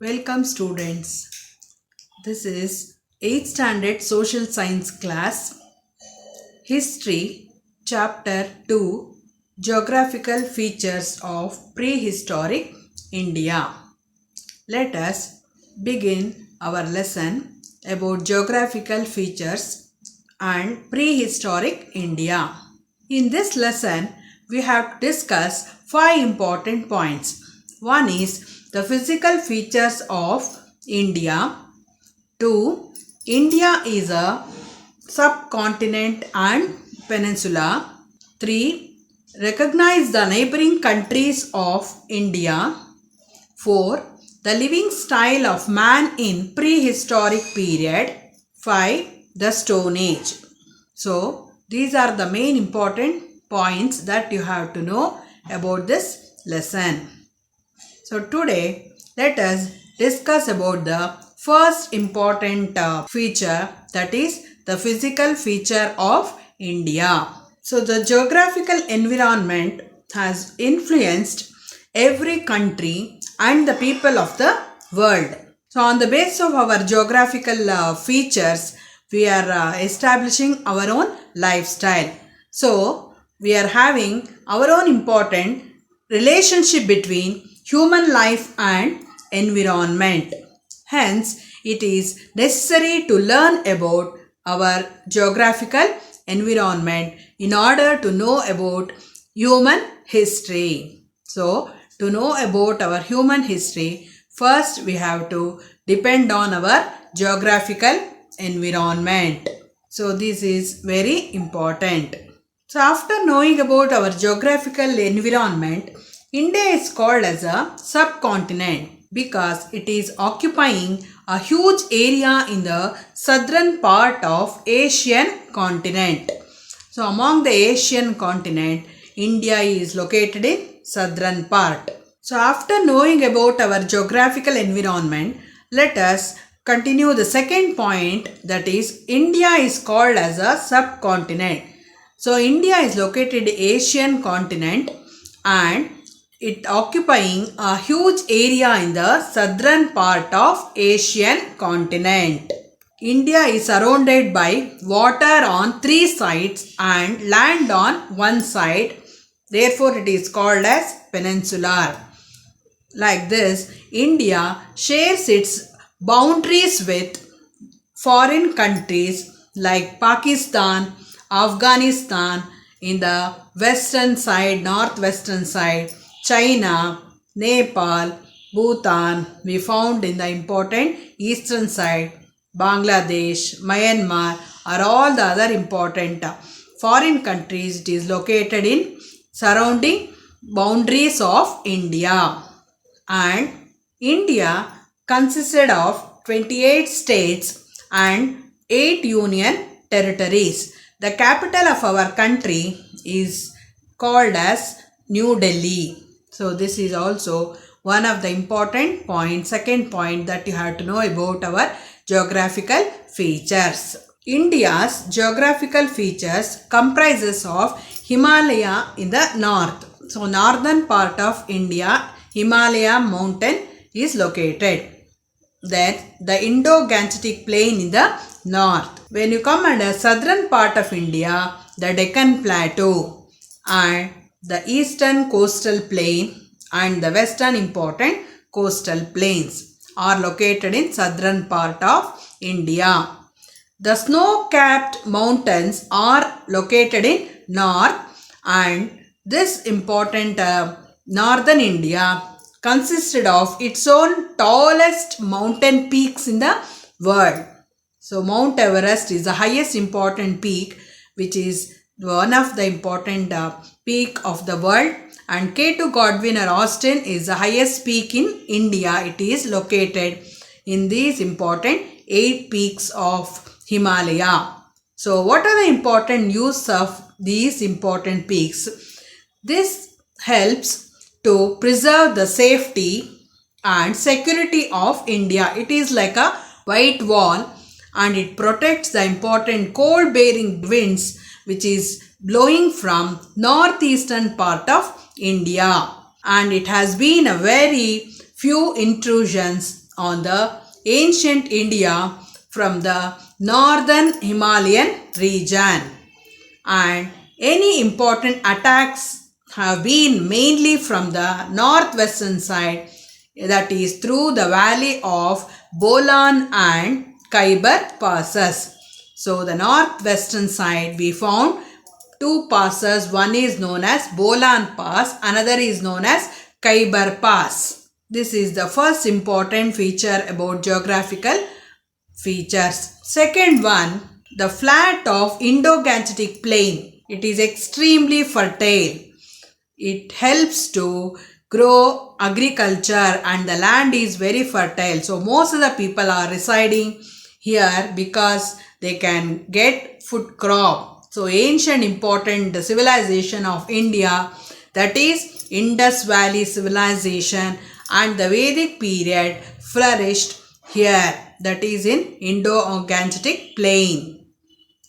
Welcome students. This is 8th standard social science class. History chapter 2 Geographical features of prehistoric India. Let us begin our lesson about geographical features and prehistoric India. In this lesson, we have discussed 5 important points. One is the physical features of India. 2. India is a subcontinent and peninsula. 3. Recognize the neighboring countries of India. 4. The living style of man in prehistoric period. 5. The Stone Age. So, these are the main important points that you have to know about this lesson. So, today let us discuss about the first important feature, that is the physical feature of India. So, the geographical environment has influenced every country and the people of the world. So, on the basis of our geographical features, we are establishing our own lifestyle. So, we are having our own important relationship between human life and environment. Hence, it is necessary to learn about our geographical environment in order to know about human history. So, to know about our human history, first we have to depend on our geographical environment. So, this is very important. So, after knowing about our geographical environment, India is called as a subcontinent because it is occupying a huge area in the southern part of Asian continent. So, among the Asian continent, India is located in southern part. So, after knowing about our geographical environment, let us continue the second point, that is India is called as a subcontinent. So, India is located in Asian continent and it occupying a huge area in the southern part of Asian continent. India is surrounded by water on 3 sides and land on 1 side. Therefore, it is called as peninsular. Like this, India shares its boundaries with foreign countries like Pakistan, Afghanistan in the western side, northwestern side, China, Nepal, Bhutan we found in the important eastern side, Bangladesh, Myanmar are all the other important foreign countries. It is located in surrounding boundaries of India. And India consisted of 28 states and 8 union territories. The capital of our country is called as New Delhi. So, this is also one of the important points, second point that you have to know about our geographical features. India's geographical features comprises of Himalaya in the north. So, northern part of India, Himalaya mountain is located. Then the Indo-Gangetic plain in the north. When you come under southern part of India, the Deccan Plateau and the eastern coastal plain and the western important coastal plains are located in southern part of India. The snow-capped mountains are located in north, and this important northern India consisted of its own tallest mountain peaks in the world. So, Mount Everest is the highest important peak, which is one of the important peak of the world, and K2 Godwin or Austin is the highest peak in India. It is located in these important 8 peaks of Himalaya. So, what are the important use of these important peaks? This helps to preserve the safety and security of India. It is like a white wall and it protects the important cold bearing winds which is blowing from northeastern part of India, and it has been a very few intrusions on the ancient India from the northern Himalayan region, and any important attacks have been mainly from the northwestern side, that is through the valley of Bolan and Khyber passes. So the northwestern side we found two passes. One is known as Bolan Pass, another is known as Khyber Pass. This is the first important feature about geographical features. Second one, the flat of Indo-Gangetic Plain. It is extremely fertile. It helps to grow agriculture and the land is very fertile. So most of the people are residing here because they can get food crop. So ancient important civilization of India, that is Indus Valley civilization, and the Vedic period flourished here, that is in Indo-Gangetic Plain.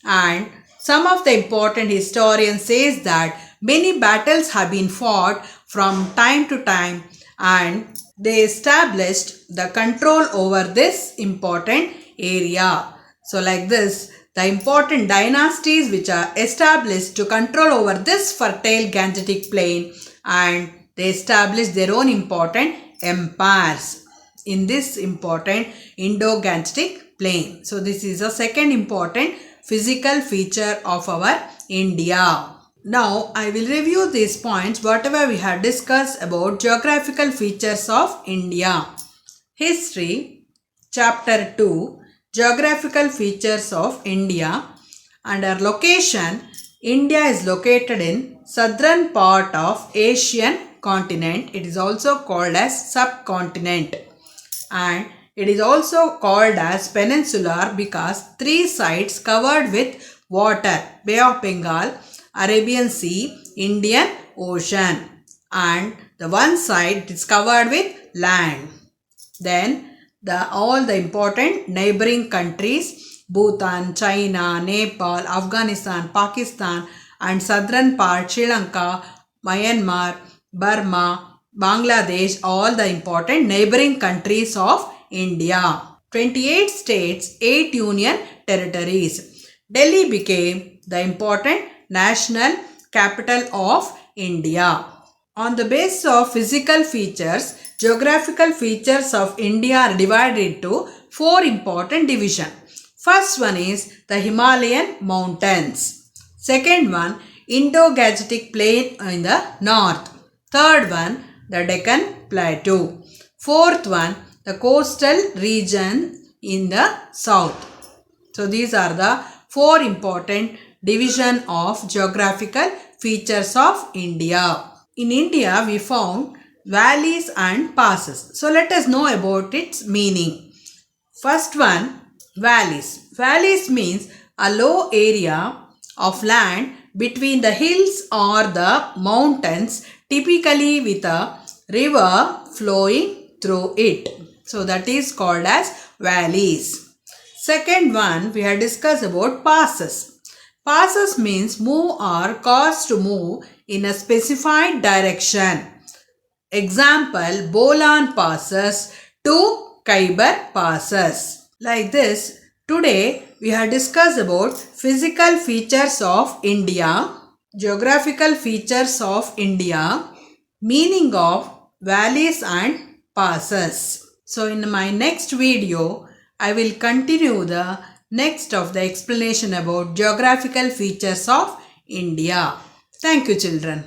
And some of the important historians says that many battles have been fought from time to time and they established the control over this important area. So like this, the important dynasties which are established to control over this fertile Gangetic Plain, and they established their own important empires in this important Indo-Gangetic Plain. So this is a second important physical feature of our India. Now I will review these points whatever we have discussed about geographical features of India. History, Chapter 2, Geographical Features of India. Under location, India is located in southern part of Asian continent. It is also called as subcontinent, and it is also called as peninsular because three sides covered with water: Bay of Bengal, Arabian Sea, Indian Ocean, and the one side is covered with land. Then all the important neighboring countries, Bhutan, China, Nepal, Afghanistan, Pakistan, and southern part Sri Lanka, Myanmar, Burma, Bangladesh, all the important neighboring countries of India. 28 states, 8 union territories. Delhi became the important national capital of India. On the basis of physical features, geographical features of India are divided into 4 important divisions. First one is the Himalayan mountains. Second one, Indo-Gangetic Plain in the north. Third one, the Deccan Plateau. Fourth one, the coastal region in the south. So these are the 4 important divisions of geographical features of India. In India, we found valleys and passes. So let us know about its meaning. First one, valleys. Valleys means a low area of land between the hills or the mountains, typically with a river flowing through it. So that is called as valleys. Second one, we have discussed about passes. Passes means move or cause to move in a specified direction. Example, Bolan passes to Khyber passes. Like this, today we have discussed about physical features of India, geographical features of India, meaning of valleys and passes. So in my next video, I will continue the next of the explanation about geographical features of India. Thank you, children.